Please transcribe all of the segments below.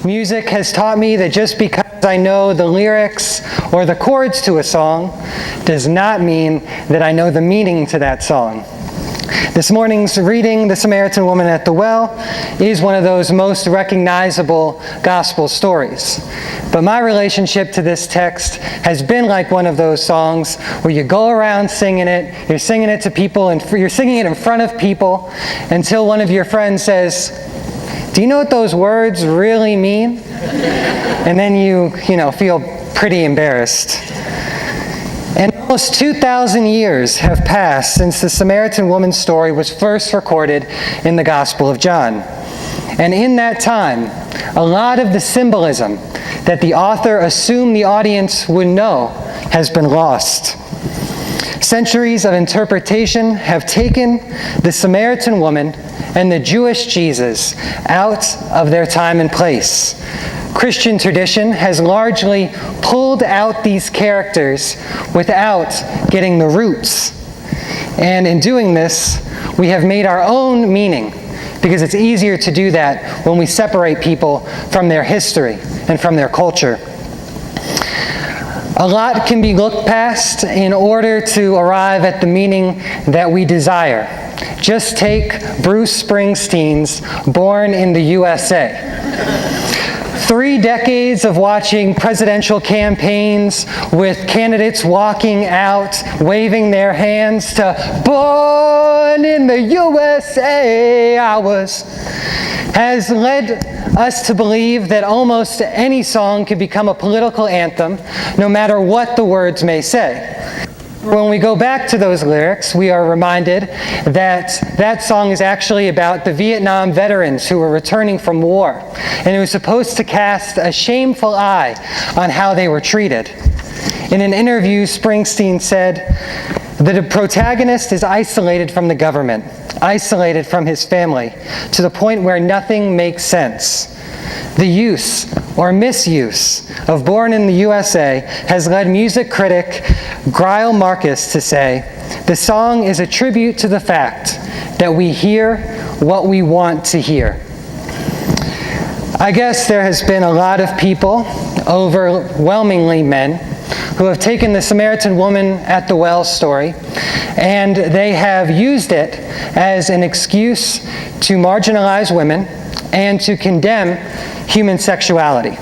Music has taught me that just because I know the lyrics or the chords to a song does not mean that I know the meaning to that song. This morning's reading, The Samaritan Woman at the Well, is one of those most recognizable gospel stories. But my relationship to this text has been like one of those songs where you go around singing it, you're singing it to people, and you're singing it in front of people until one of your friends says, "Do you know what those words really mean?" And then you feel pretty embarrassed. And almost 2,000 years have passed since the Samaritan woman's story was first recorded in the Gospel of John. And in that time, a lot of the symbolism that the author assumed the audience would know has been lost. Centuries of interpretation have taken the Samaritan woman and the Jewish Jesus out of their time and place. Christian tradition has largely pulled out these characters without getting the roots. And in doing this, we have made our own meaning, because it's easier to do that when we separate people from their history and from their culture. A lot can be looked past in order to arrive at the meaning that we desire. Just take Bruce Springsteen's Born in the USA. 3 decades of watching presidential campaigns with candidates walking out, waving their hands to "Born in the USA I was," has led us to believe that almost any song could become a political anthem, no matter what the words may say. When we go back to those lyrics, we are reminded that that song is actually about the Vietnam veterans who were returning from war, and it was supposed to cast a shameful eye on how they were treated. In an interview, Springsteen said that the protagonist is isolated from the government, isolated from his family, to the point where nothing makes sense. The use or misuse of Born in the USA has led music critic Greil Marcus to say, "The song is a tribute to the fact that we hear what we want to hear." I guess there has been a lot of people, overwhelmingly men, who have taken the Samaritan woman at the well story, and they have used it as an excuse to marginalize women and to condemn human sexuality.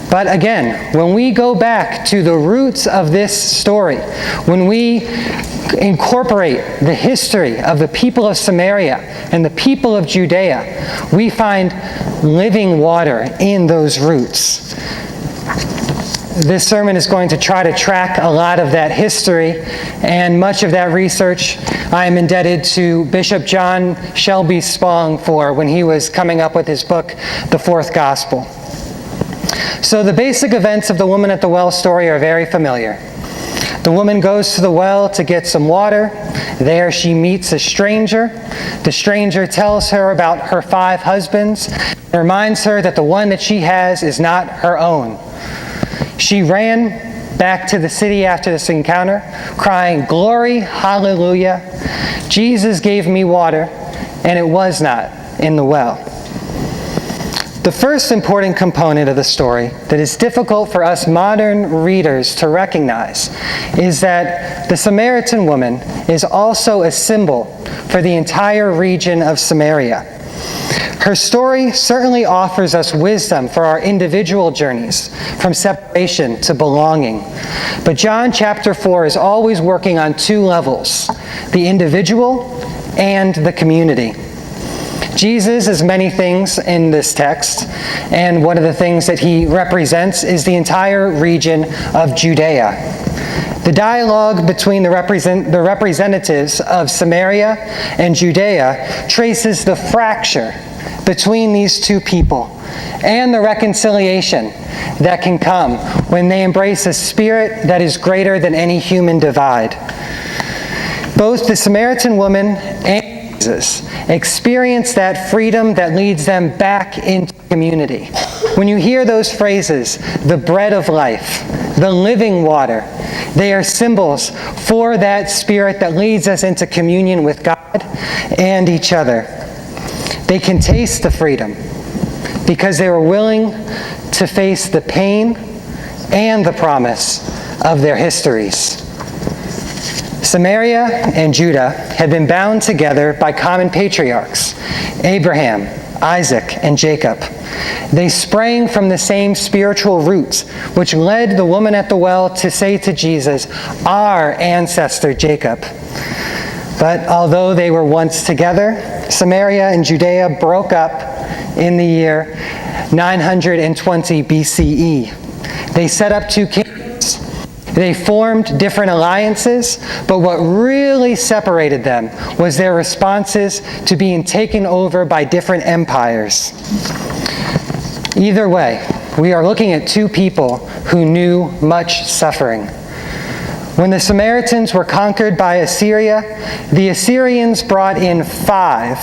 But again, when we go back to the roots of this story, when we incorporate the history of the people of Samaria and the people of Judea, we find living water in those roots. This sermon is going to try to track a lot of that history, and much of that research I am indebted to Bishop John Shelby Spong for when he was coming up with his book, The Fourth Gospel. So the basic events of the woman at the well story are very familiar. The woman goes to the well to get some water. There she meets a stranger. The stranger tells her about her 5 husbands and reminds her that the one that she has is not her own. She ran back to the city after this encounter, crying, "Glory, hallelujah, Jesus gave me water, and it was not in the well." The first important component of the story that is difficult for us modern readers to recognize is that the Samaritan woman is also a symbol for the entire region of Samaria. Her story certainly offers us wisdom for our individual journeys, from separation to belonging. But John chapter 4 is always working on 2 levels, the individual and the community. Jesus is many things in this text, and one of the things that he represents is the entire region of Judea. The dialogue between the representatives of Samaria and Judea traces the fracture between these 2 people and the reconciliation that can come when they embrace a spirit that is greater than any human divide. Both the Samaritan woman and Jesus experience that freedom that leads them back into community. When you hear those phrases, the bread of life, the living water, they are symbols for that spirit that leads us into communion with God and each other. They can taste the freedom. because they were willing to face the pain and the promise of their histories. Samaria and Judah had been bound together by common patriarchs, Abraham, Isaac, and Jacob. They sprang from the same spiritual roots, which led the woman at the well to say to Jesus, "Our ancestor Jacob." But although they were once together, Samaria and Judea broke up in the year 920 BCE. They set up two kingdoms. They formed different alliances, but what really separated them was their responses to being taken over by different empires. Either way, we are looking at two people who knew much suffering. When the Samaritans were conquered by Assyria, the Assyrians brought in five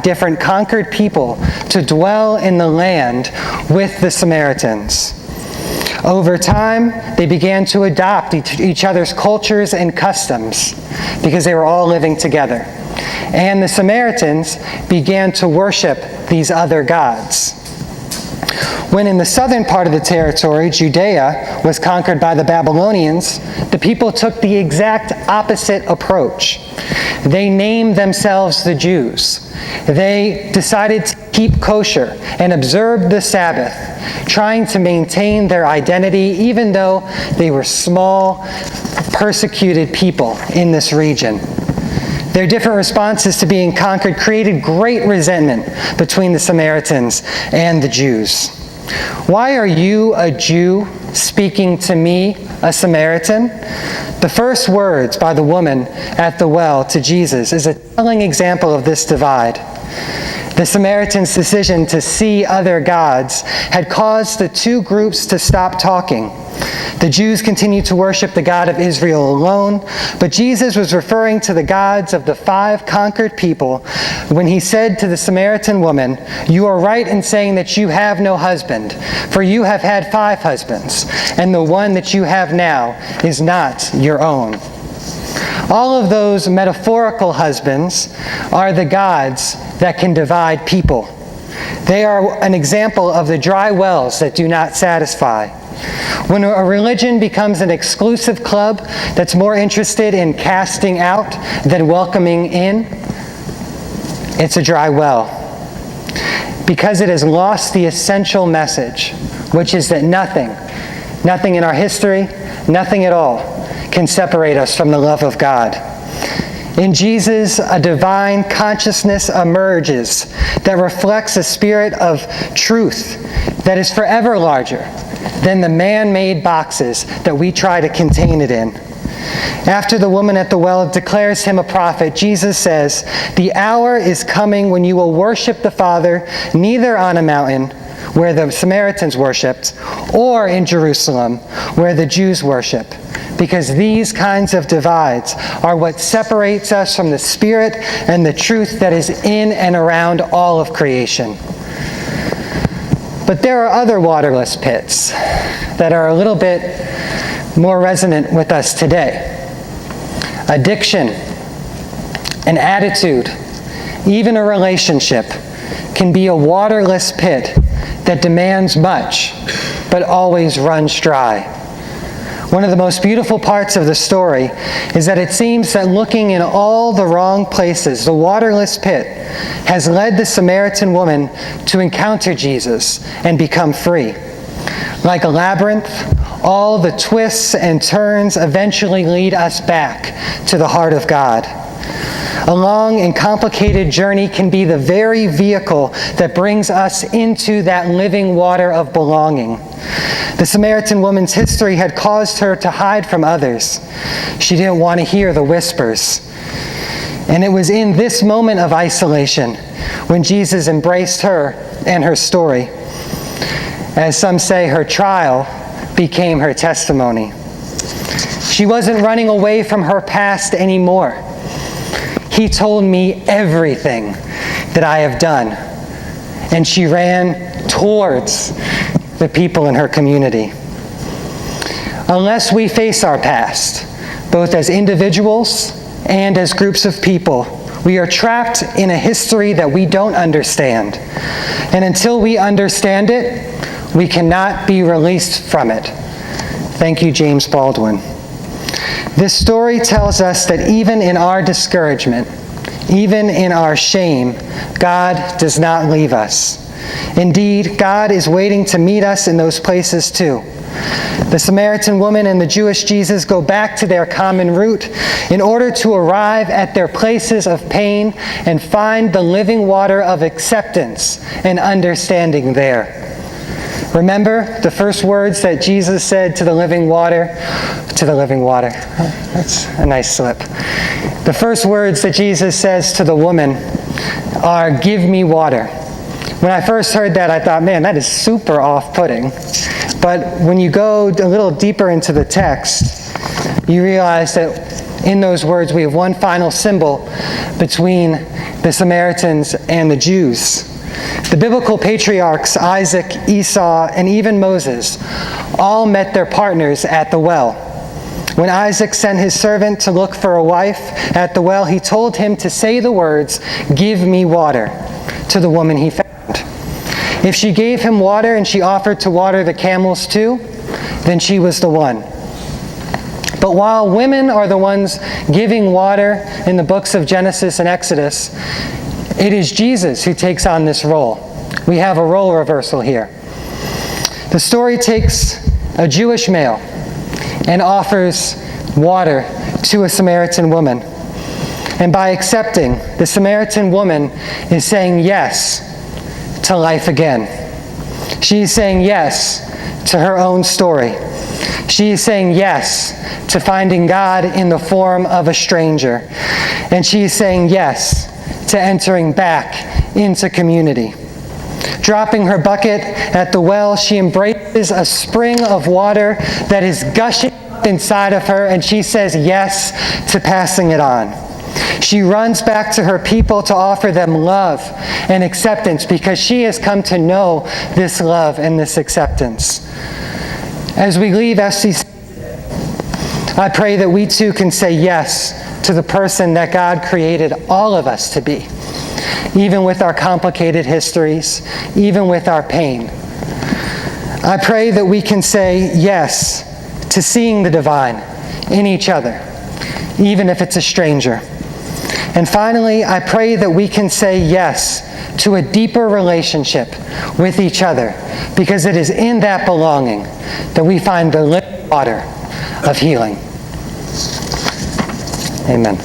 different conquered people to dwell in the land with the Samaritans. Over time, they began to adopt each other's cultures and customs because they were all living together. And the Samaritans began to worship these other gods. When in the southern part of the territory, Judea was conquered by the Babylonians, the people took the exact opposite approach. They named themselves the Jews. They decided to keep kosher and observe the Sabbath, trying to maintain their identity even though they were small, persecuted people in this region. Their different responses to being conquered created great resentment between the Samaritans and the Jews. Why are you, a Jew, speaking to me, a Samaritan? The first words by the woman at the well to Jesus is a telling example of this divide. The Samaritans' decision to see other gods had caused the two groups to stop talking. The Jews continued to worship the God of Israel alone, but Jesus was referring to the gods of the five conquered people when he said to the Samaritan woman, "You are right in saying that you have no husband, for you have had 5 husbands, and the one that you have now is not your own." All of those metaphorical husbands are the gods that can divide people. They are an example of the dry wells that do not satisfy. When a religion becomes an exclusive club that's more interested in casting out than welcoming in, it's a dry well. Because it has lost the essential message, which is that nothing in our history, nothing at all, can separate us from the love of God. In Jesus, a divine consciousness emerges that reflects a spirit of truth that is forever larger than the man-made boxes that we try to contain it in. After the woman at the well declares him a prophet, Jesus says, "The hour is coming when you will worship the Father neither on a mountain, where the Samaritans worshipped, or in Jerusalem, where the Jews worship. Because these kinds of divides are what separates us from the Spirit and the truth that is in and around all of creation." But there are other waterless pits that are a little bit more resonant with us today. Addiction, an attitude, even a relationship can be a waterless pit that demands much, but always runs dry. One of the most beautiful parts of the story is that it seems that looking in all the wrong places, the waterless pit has led the Samaritan woman to encounter Jesus and become free. Like a labyrinth, all the twists and turns eventually lead us back to the heart of God. A long and complicated journey can be the very vehicle that brings us into that living water of belonging. The Samaritan woman's history had caused her to hide from others. She didn't want to hear the whispers. And it was in this moment of isolation when Jesus embraced her and her story. As some say, her trial became her testimony. She wasn't running away from her past anymore. "He told me everything that I have done." And she ran towards the people in her community. Unless we face our past, both as individuals and as groups of people, We are trapped in a history that we don't understand. And until we understand it, we cannot be released from it. Thank you, James Baldwin. This story tells us that even in our discouragement, even in our shame, God does not leave us. Indeed, God is waiting to meet us in those places too. The Samaritan woman and the Jewish Jesus go back to their common root in order to arrive at their places of pain and find the living water of acceptance and understanding there. Remember the first words that Jesus said to the living water? That's a nice slip. The first words that Jesus says to the woman are, "Give me water." When I first heard that, I thought, man, that is super off-putting. But when you go a little deeper into the text, you realize that in those words we have one final symbol between the Samaritans and the Jews. The biblical patriarchs, Isaac, Esau, and even Moses, all met their partners at the well. When Isaac sent his servant to look for a wife at the well, he told him to say the words, "Give me water," to the woman he found. If she gave him water and she offered to water the camels too, then she was the one. But while women are the ones giving water in the books of Genesis and Exodus, it is Jesus who takes on this role. We have a role reversal here. The story takes a Jewish male and offers water to a Samaritan woman. And by accepting, the Samaritan woman is saying yes to life again. She is saying yes to her own story. She is saying yes to finding God in the form of a stranger. And she is saying yes to entering back into community. Dropping her bucket at the well, she embraces a spring of water that is gushing up inside of her, and she says yes to passing it on. She runs back to her people to offer them love and acceptance because she has come to know this love and this acceptance. As we leave FCC, I pray that we too can say yes to the person that God created all of us to be, even with our complicated histories, even with our pain. I pray that we can say yes to seeing the divine in each other, even if it's a stranger. And finally, I pray that we can say yes to a deeper relationship with each other, because it is in that belonging that we find the living water of healing. Amen.